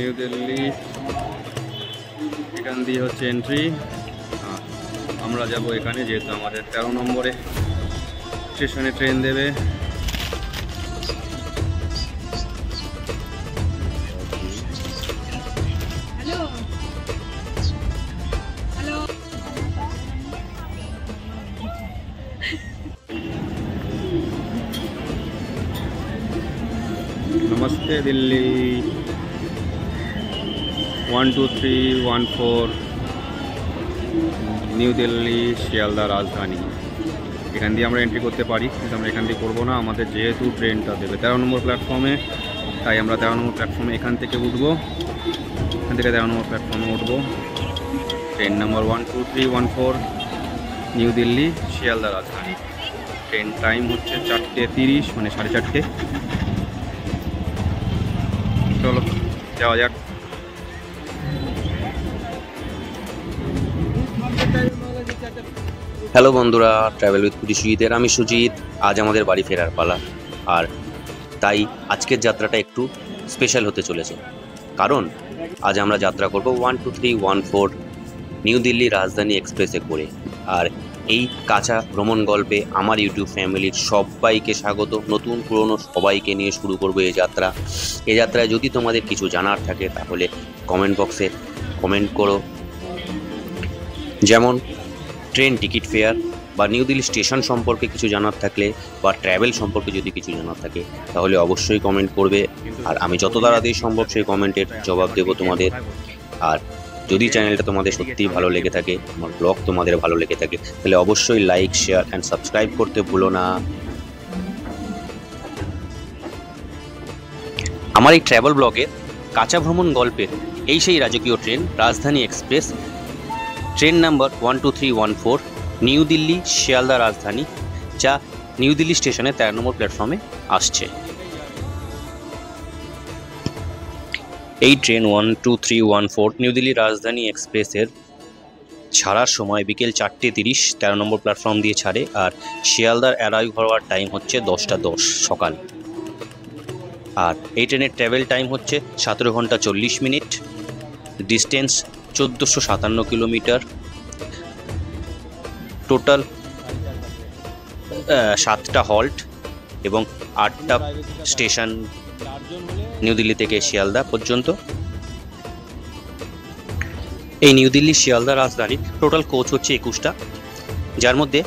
New Delhi, এখান দিয়ে হচ্ছে এন্ট্রি। আমরা যাব এখানে, যেহেতু আমাদের 13 নম্বরে স্টেশনে ট্রেন দেবে। नमस्ते दिल्ली 12314 নিউ দিল্লি শিয়ালদা রাজধানী। এখান দিয়ে আমরা এন্ট্রি করতে পারি, কিন্তু আমরা এখান দিয়ে করবো না। আমাদের যেহেতু ট্রেনটা দেবে 13 নম্বর প্ল্যাটফর্মে, তাই আমরা 13 নম্বর প্ল্যাটফর্মে এখান থেকে উঠবো। এখান থেকে 13 নম্বর প্ল্যাটফর্মে উঠবো। Train number 12314 new Delhi Sealdah Rajdhani. Train time হচ্ছে 4:30, মানে 4:30। চলো যাওয়া যাক। হ্যালো বন্ধুরা, ট্রাভেল উইথ সুজিতের আমি সুজিত। আজ আমাদের বাড়ি ফেরার পালা, আর তাই আজকের যাত্রাটা একটু স্পেশাল হতে চলেছে। কারণ আজ আমরা যাত্রা করব 12314 নিউ দিল্লি রাজধানী এক্সপ্রেসে করে। আর এই কাঁচা ভ্রমণ গল্পে আমার ইউটিউব ফ্যামিলির সবাইকে স্বাগত। নতুন পুরনো সবাইকে নিয়ে শুরু করব এই যাত্রা। এই যাত্রায় যদি তোমাদের কিছু জানার থাকে তাহলে কমেন্ট বক্সে কমেন্ট করো। যেমন ট্রেন টিকিট ফেয়ার বা নিউ দিল্লি স্টেশন সম্পর্কে কিছু জানার থাকলে বা ট্রাভেল সম্পর্কে যদি কিছু জানার থাকে তাহলে অবশ্যই কমেন্ট করবে। আর আমি যত তাড়াতাড়ি সম্ভব সেই কমেন্টের জবাব দেবো তোমাদের। আর যদি চ্যানেলটা তোমাদের সত্যিই ভালো লেগে থাকে, আমার ব্লগ তোমাদের ভালো লেগে থাকে, তাহলে অবশ্যই লাইক, শেয়ার অ্যান্ড সাবস্ক্রাইব করতে ভুলো না। আমার এই ট্রাভেল ব্লগের কাঁচা ভ্রমণ গল্পের এই সেই রাজকীয় ট্রেন রাজধানী express, train number 12314 new Delhi Sealdah রাজধানী, যা নিউ দিল্লি স্টেশনে 13 নম্বর প্ল্যাটফর্মে আসছে। এই ট্রেন 12314 নিউ দিল্লি রাজধানী এক্সপ্রেসের ছাড়ার সময় বিকেল 4:30 13 নম্বর প্ল্যাটফর্ম দিয়ে ছাড়ে। আর শিয়ালদার অ্যারাইভ হওয়ার টাইম হচ্ছে 10:10 সকাল। আর এই ট্রেনের ট্রাভেল টাইম হচ্ছে 17 ঘন্টা 40 মিনিট। Distance 1457 kilometre. টোটাল 7টা হল্ট এবং 8টা স্টেশন নিউ দিল্লি থেকে শিয়ালদা পর্যন্ত। এই নিউ দিল্লি শিয়ালদা রাজধানীর টোটাল কোচ হচ্ছে 21টা, যার মধ্যে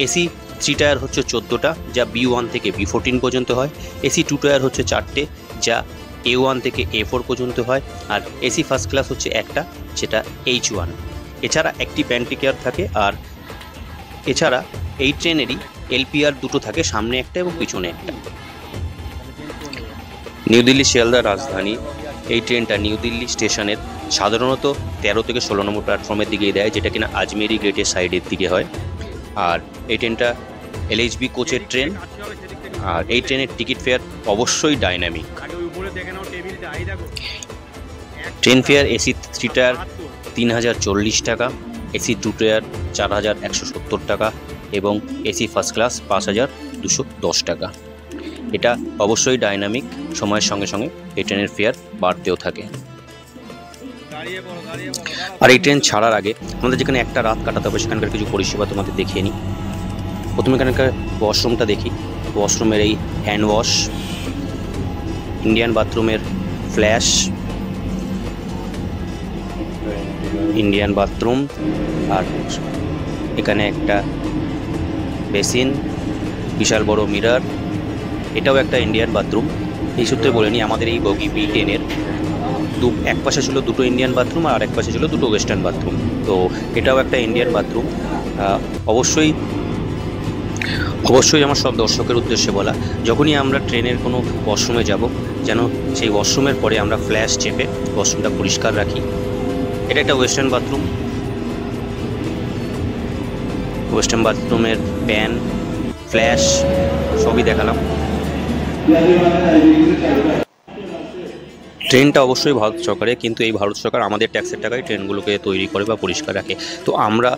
এসি 3 টায়ার হচ্ছে 14টা, যা B1 থেকে B14 পর্যন্ত হয়। এসি 2 টায়ার হচ্ছে 4টে, যা A1 থেকে A4 পর্যন্ত হয়। আর এসি ফার্স্ট ক্লাস হচ্ছে একটা, যেটা H1। এছাড়া একটি প্যান্ট্রি কেয়ার থাকে। আর এছাড়া এই ট্রেনেরই LPR দুটো থাকে, সামনে একটা এবং পিছনে একটা। নিউ দিল্লি শিয়ালদা রাজধানী এই ট্রেনটা নিউ দিল্লি স্টেশনের সাধারণত 13 থেকে 16 নম্বর প্ল্যাটফর্মের দিকেই দেয়, যেটা কিনা আজমেরি গেটের সাইডের দিকে হয়। আর এই ট্রেনটা LHB কোচের ট্রেন। আর এই ট্রেনের টিকিট ফেয়ার অবশ্যই dynamic. Train fair AC 3 tyre 3040 টাকা, এসি 2 টায়ার 4170 টাকা এবং এসি ফার্স্ট ক্লাস 5210 টাকা। এটা অবশ্যই ডাইনামিক, সময়ের সঙ্গে সঙ্গে এই ট্রেনের ফেয়ার বাড়তেও থাকে। আর এই ট্রেন ছাড়ার আগে আমাদের যেখানে একটা রাত কাটাতে হবে সেখানকার কিছু পরিষেবা তোমাদের দেখিয়ে নিই। প্রথমে এখানকার ওয়াশরুমটা দেখি। ওয়াশরুমের এই হ্যান্ড ওয়াশ, ইন্ডিয়ান বাথরুমের ফ্ল্যাশ, ইন্ডিয়ান বাথরুম। আর এখানে একটা বেসিন, বিশাল বড় মিরর, এটাও একটা ইন্ডিয়ান বাথরুম। এই সূত্রে বলে নিই, আমাদের এই বগি B10-এর এক পাশে ছিল দুটো ইন্ডিয়ান বাথরুম আর এক পাশে ছিল দুটো ওয়েস্টার্ন বাথরুম। তো এটাও একটা ইন্ডিয়ান বাথরুম। অবশ্যই আমার সব দর্শকের উদ্দেশ্যে বলা, যখনই আমরা ট্রেনের কোনো ওয়াশরুমে যাব যেন সেই ওয়াশরুমের পরে আমরা ফ্ল্যাশ চেপে ওয়াশরুমটা পরিষ্কার রাখি। এটা একটা ওয়েস্টার্ন বাথরুম। ওয়েস্টার্ন বাথরুমের প্যান, ফ্ল্যাশ সবই দেখালাম। ট্রেনটা অবশ্যই ভারত সরকারের, কিন্তু এই ভারত সরকার আমাদের ট্যাক্সের টাকায় ট্রেনগুলোকে তৈরি করে বা পরিষ্কার রাখে। তো আমরা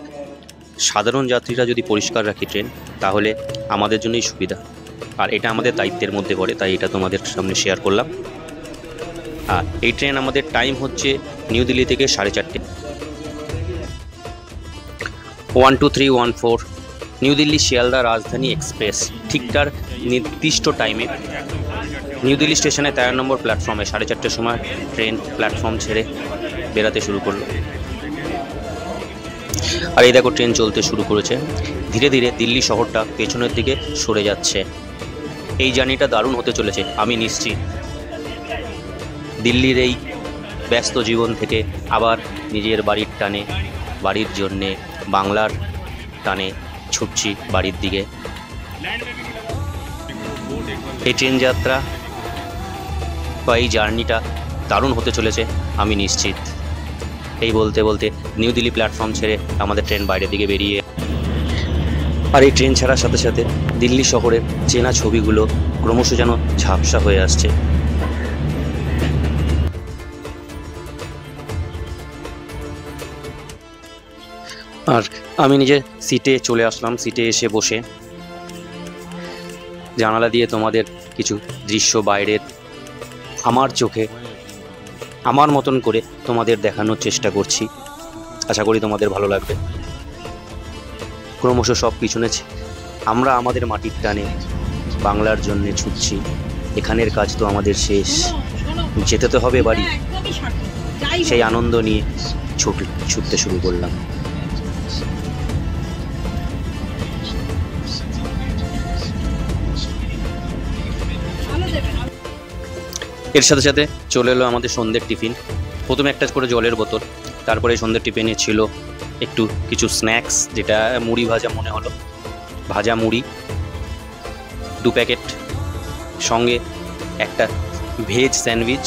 সাধারণ যাত্রীরা যদি পরিষ্কার রাখি ট্রেন, তাহলে আমাদের জন্যই সুবিধা। আর এটা আমাদের দায়িত্বের মধ্যে পড়ে, তাই এটা তোমাদের সামনে শেয়ার করলাম। আর এই ট্রেন আমাদের টাইম হচ্ছে নিউ দিল্লি থেকে 4:30। 12314 নিউ দিল্লি শিয়ালদা রাজধানী এক্সপ্রেস ঠিক তার নির্দিষ্ট টাইমে নিউ দিল্লি স্টেশনে 13 নম্বর প্ল্যাটফর্মে 4:30টার সময় ট্রেন প্ল্যাটফর্ম ছেড়ে বেরাতে শুরু করলো। আর এই দেখো ট্রেন চলতে শুরু করেছে। ধীরে ধীরে দিল্লি শহরটা পেছনের দিকে সরে যাচ্ছে। এই জার্নিটা দারুণ হতে চলেছে, আমি নিশ্চিত। দিল্লির এই ব্যস্ত জীবন থেকে আবার নিজের বাড়ির টানে, বাড়ির জন্যে, বাংলার টানে ছুটছি বাড়ির দিকে। এই ট্রেন যাত্রা বা এই জার্নিটা দারুণ হতে চলেছে, আমি নিশ্চিত। এই বলতে বলতে নিউ দিল্লি প্ল্যাটফর্ম ছেড়ে আমাদের ট্রেন বাইরের দিকে বেরিয়ে, আর এই ট্রেন ছাড়ার সাথে সাথে দিল্লি শহরের চেনা ছবিগুলো ক্রমশ যেন ঝাপসা হয়ে আসছে। আর আমি নিজের সিটে চলে আসলাম। সিটে এসে বসে জানালা দিয়ে তোমাদের কিছু দৃশ্য বাইরের আমার চোখে আমার মতন করে তোমাদের দেখানোর চেষ্টা করছি। আশা করি তোমাদের ভালো লাগবে। ক্রমশ সব পিছনে আমরা আমাদের মাটির টানে বাংলার জন্যে ছুটছি। এখানের কাজ তো আমাদের শেষ, যেতে তো হবে বাড়ি। সেই আনন্দ নিয়ে ছুটতে শুরু করলাম। এর সাথে সাথে চলে এলো আমাদের সন্ধ্যের টিফিন। প্রথমে একটা করে জলের বোতল, তারপরে সন্ধ্যের টিফিনে ছিল একটু কিছু স্ন্যাক্স, যেটা মুড়ি ভাজা মনে হলো, ভাজা মুড়ি 2 প্যাকেট, সঙ্গে একটা ভেজ স্যান্ডউইচ,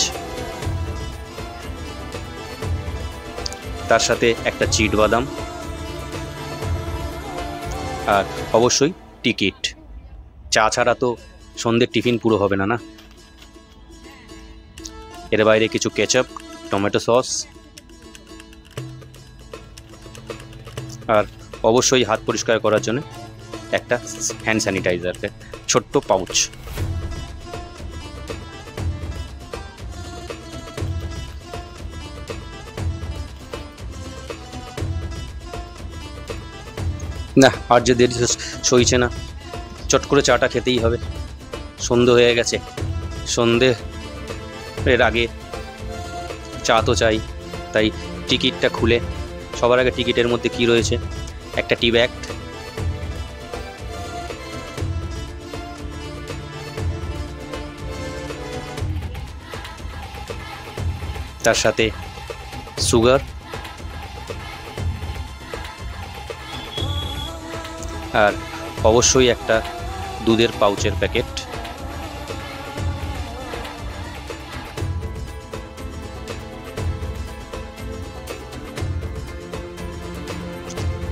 তার সাথে একটা চিট বাদাম, আর অবশ্যই টিকিট। চা ছাড়া তো সন্ধ্যের টিফিন পুরো হবে না, না? এর বাইরে কিছু কেচাপ, টমেটো সস, আর অবশ্যই হাত পরিষ্কার করার জন্য একটা হ্যান্ড স্যানিটাইজার, ছোট্ট পাউচ। না, আর যে দেরি সইছে না, চট করে চাটা খেতেই হবে। সন্ধে হয়ে গেছে, সন্ধে এর আগে চা তো চাই। তাই টিকিটটা খুলে সবার আগে টিকিটের মধ্যে কি রয়েছে, একটা টি ব্যাগ, তার সাথে সুগার, আর অবশ্যই একটা দুধের পাউচের প্যাকেট।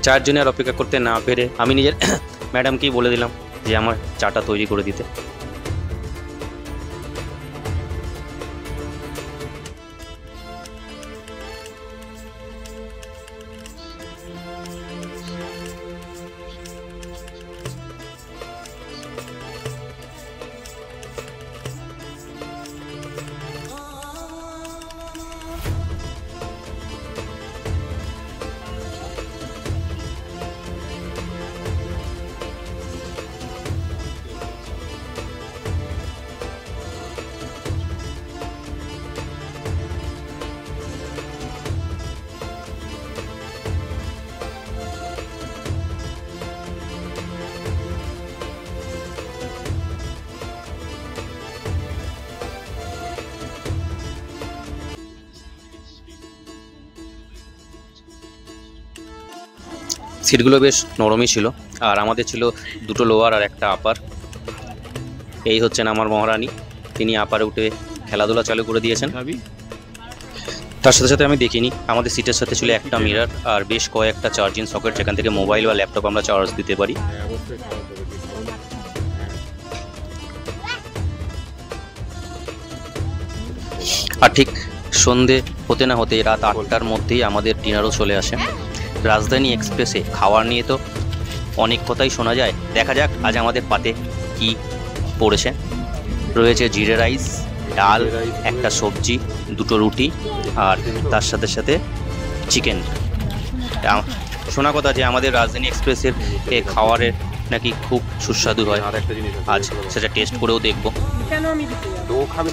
চার জনের অপেক্ষা করতে না পেরে আমি নিজের ম্যাডামকেই বলে দিলাম যে আমার চাটা তৈরি করে দিতে। সিটগুলো বেশ নরমই ছিল, আর আমাদের ছিল দুটো লোয়ার আর একটা আপার। এই হচ্ছেন আমার মহারানী, তিনি আপারে উঠে খেলাধুলা চালু করে দিয়েছেন। তার সাথে সাথে আমি দেখিনি, আমাদের সিটের সাথে ছিল একটা মিরর আর বেশ কয়েকটা চার্জিং সকেট, যেখান থেকে মোবাইল বা ল্যাপটপ আমরা চার্জ দিতে পারি। আর ঠিক সন্ধে হতে না হতে রাত 8টার মধ্যেই আমাদের ডিনারও চলে আসে। রাজধানী এক্সপ্রেসে খাওয়ার নিয়ে তো অনেক কথাই শোনা যায়, দেখা যাক আজ আমাদের পাতে কি পড়েছে। রয়েছে জিরে রাইস, ডাল, একটা সবজি, দুটো রুটি আর তার সাথে সাথে চিকেন। শোনা কথা যে আমাদের রাজধানী এক্সপ্রেসের খাওয়ারের নাকি খুব সুস্বাদু হয়, আজ সেটা টেস্ট করেও দেখবো।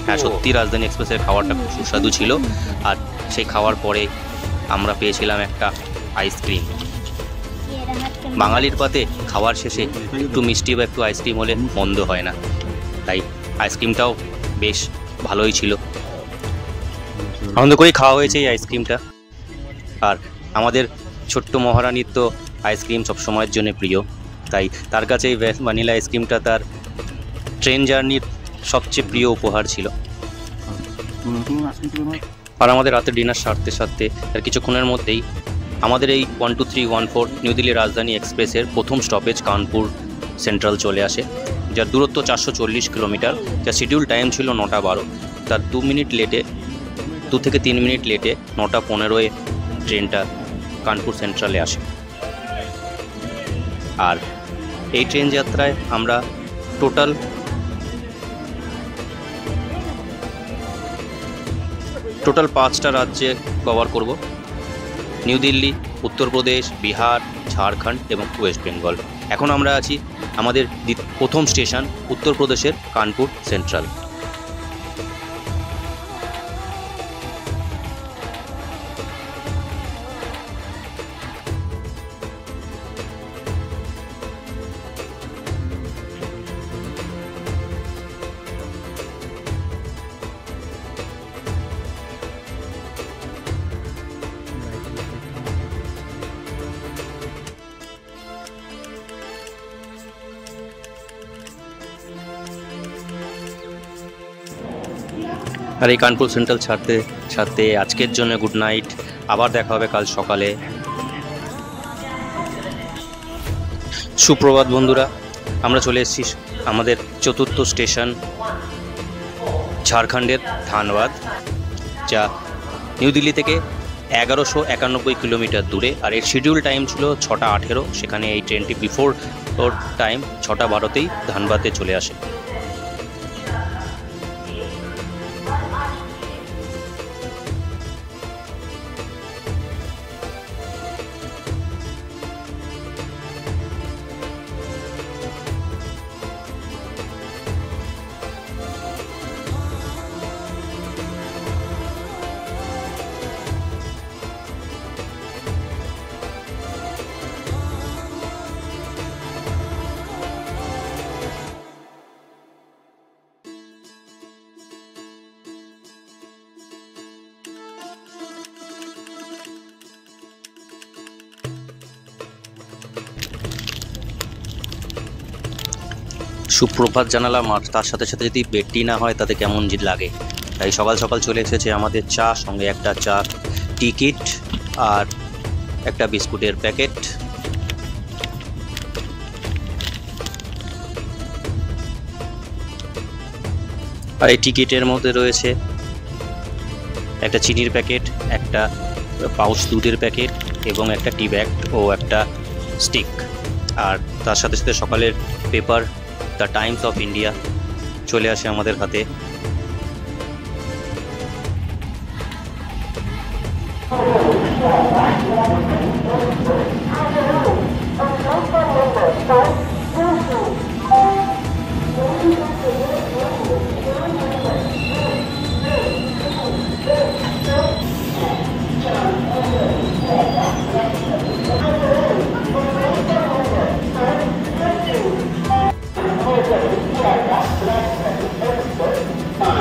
হ্যাঁ, সত্যি রাজধানী এক্সপ্রেসের খাবারটা খুব সুস্বাদু ছিল। আর সেই খাওয়ার পরে আমরা পেয়েছিলাম একটা আইসক্রিম। বাঙালির পাতে খাওয়ার শেষে একটু মিষ্টি বা একটু আইসক্রিম হলে মন্দ হয় না, তাই আইসক্রিমটাও বেশ ভালোই ছিল। আনন্দ করেই খাওয়া হয়েছে এই আইসক্রিমটা। আর আমাদের ছোট্ট মহারানীর তো আইসক্রিম সবসময়ের জন্য প্রিয়, তাই তার কাছে এই ভ্যানিলা আইসক্রিমটা তার ট্রেন জার্নির সবচেয়ে প্রিয় উপহার ছিল। আর আমাদের রাতের ডিনার সারতে সারতে আর কিছুক্ষণের মধ্যেই আমাদের এই 12314 নিউ দিল্লি রাজধানী এক্সপ্রেসের প্রথম স্টপেজ কানপুর সেন্ট্রাল চলে আসে, যার দূরত্ব 440 কিলোমিটার, যার শিডিউল টাইম ছিল 9:12। তার 2 থেকে 3 মিনিট লেটে 9:15-এ ট্রেনটা কানপুর সেন্ট্রালে আসে। আর এই ট্রেন যাত্রায় আমরা টোটাল 5টা রাজ্যে কভার করব: নিউ দিল্লি, উত্তরপ্রদেশ, বিহার, ঝাড়খণ্ড এবং ওয়েস্ট বেঙ্গল। এখন আমরা আছি আমাদের প্রথম স্টেশন উত্তরপ্রদেশের কানপুর সেন্ট্রাল। আর এই কানপুর সেন্ট্রাল ছাড়তে ছাড়তে আজকের জন্য গুড নাইট, আবার দেখা হবে কাল সকালে। সুপ্রভাত বন্ধুরা, আমরা চলে এসেছি আমাদের চতুর্থ স্টেশন ঝাড়খণ্ডের ধানবাদ, যা নিউ দিল্লি থেকে 1191 কিলোমিটার দূরে। আর এর শিডিউল টাইম ছিল 6:18। সেখানে এই ট্রেনটি বিফোর টাইম 6:12-তেই ধানবাদে চলে আসে। সুপ্রভাত জানালাম, আর তার সাথে সাথে যদি বেডটি না হয় তাতে কেমন লাগে। তাই সকাল সকাল চলে এসেছে আমাদের চা, সঙ্গে একটা চা টিকিট আর একটা বিস্কুটের প্যাকেট। আর এই টিকিটের মধ্যে রয়েছে একটা চিনির প্যাকেট, একটা পাউচ দুধের প্যাকেট এবং একটা টি ব্যাগ ও একটা স্টিক। আর তার সাথে সাথে সকালের paper the Times of India চলে আসে আমাদের হাতে।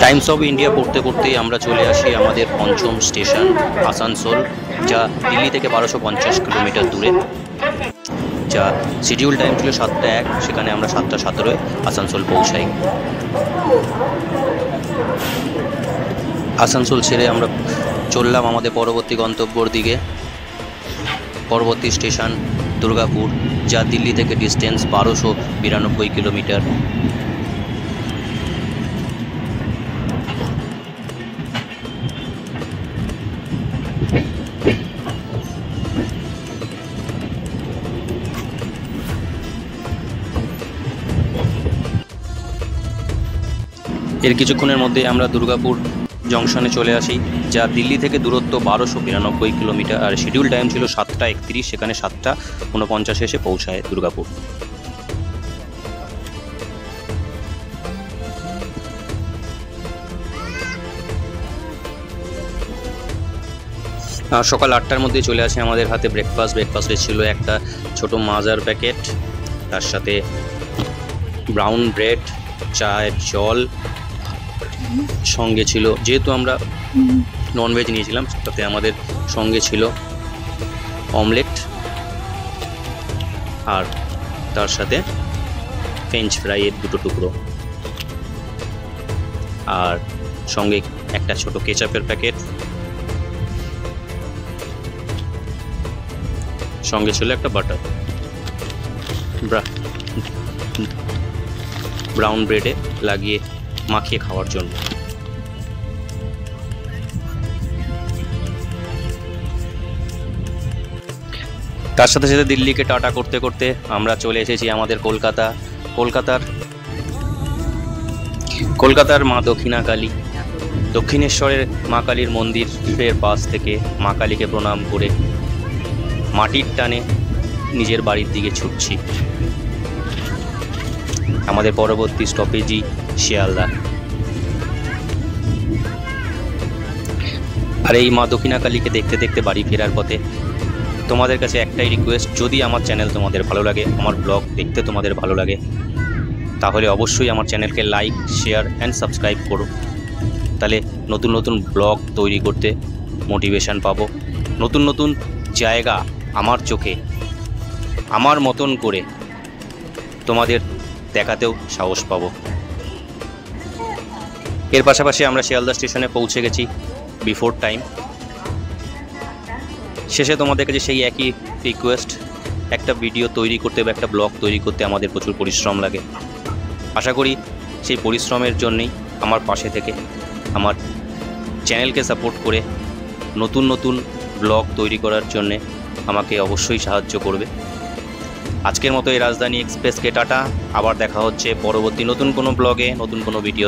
টাইমস অফ ইন্ডিয়া পড়তে পড়তেই আমরা চলে আসি আমাদের পঞ্চম স্টেশন আসানসোল, যা দিল্লি থেকে 1250 কিলোমিটার দূরে, যা শিডিউল টাইম ছিল 7:01। সেখানে আমরা 7:17-এ আসানসোল পৌঁছাই। আসানসোল ছেড়ে আমরা চললাম আমাদের পরবর্তী গন্তব্যর দিকে। পরবর্তী স্টেশন দুর্গাপুর, যা দিল্লি থেকে ডিস্টেন্স 1292 কিলোমিটার। এর কিছুক্ষণের মধ্যে আমরা দুর্গাপুর জংশনে চলে আসি, যা দিল্লি থেকে দূরত্ব 1292 কিলোমিটার, আর শিডিউল টাইম ছিল 7:31, সেখানে 7:49 এসে পৌঁছায় দুর্গাপুর। সকাল 8টার মধ্যে চলে আসে আমাদের হাতে ব্রেকফাস্টে ছিল একটা ছোট মাজার প্যাকেট, তার সাথে ব্রাউন ব্রেড, চায়ের জল, সঙ্গে ছিল, যেহেতু আমরা ননভেজ নিয়েছিলাম তাতে আমাদের সঙ্গে ছিল অমলেট, আর তার সাথে ফ্রেঞ্চ ফ্রাইয়ের 2টো টুকরো, আর সঙ্গে একটা ছোট কেচাপের প্যাকেট, সঙ্গে ছিল একটা বাটার, ব্রাউন ব্রেডে লাগিয়ে মাখিয়ে খাওয়ার জন্য। তার সাথে সাথে দিল্লিকে টাটা করতে করতে আমরা চলে এসেছি আমাদের কলকাতার মা দক্ষিণাকালী, দক্ষিণেশ্বরের মা কালীর মন্দিরের পাশ থেকে মা কালীকে প্রণাম করে মাটির টানে নিজের বাড়ির দিকে ছুটছি। আমাদের পরবর্তী স্টপেজই শিয়ালদা। আর এই মা দক্ষিণাকালীকে দেখতে দেখতে বাড়ি ফেরার পথে তোমাদের কাছে একটাই রিকোয়েস্ট, যদি আমার চ্যানেল তোমাদের ভালো লাগে, আমার ব্লগ দেখতে তোমাদের ভালো লাগে, তাহলে অবশ্যই আমার চ্যানেলকে লাইক, শেয়ার অ্যান্ড সাবস্ক্রাইব করো। তাহলে নতুন নতুন ব্লগ তৈরি করতে মোটিভেশন পাবো, নতুন নতুন জায়গা আমার চোখে আমার মতন করে তোমাদের দেখাতেও সাহস পাবো। এর পাশাপাশি আমরা শিয়ালদা স্টেশনে পৌঁছে গেছি বিফোর টাইম। শেষে তোমাদের কাছে সেই একই রিকোয়েস্ট, একটা ভিডিও তৈরি করতে বা একটা ব্লগ তৈরি করতে আমাদের প্রচুর পরিশ্রম লাগে। আশা করি সেই পরিশ্রমের জন্যই আমার পাশে থেকে আমার চ্যানেলকে সাপোর্ট করে নতুন নতুন ব্লগ তৈরি করার জন্যে আমাকে অবশ্যই সাহায্য করবে। আজকের মতো এই রাজধানী এক্সপ্রেসকে টাটা, আবার দেখা হচ্ছে পরবর্তী নতুন কোনো ব্লগে, নতুন কোনো ভিডিও।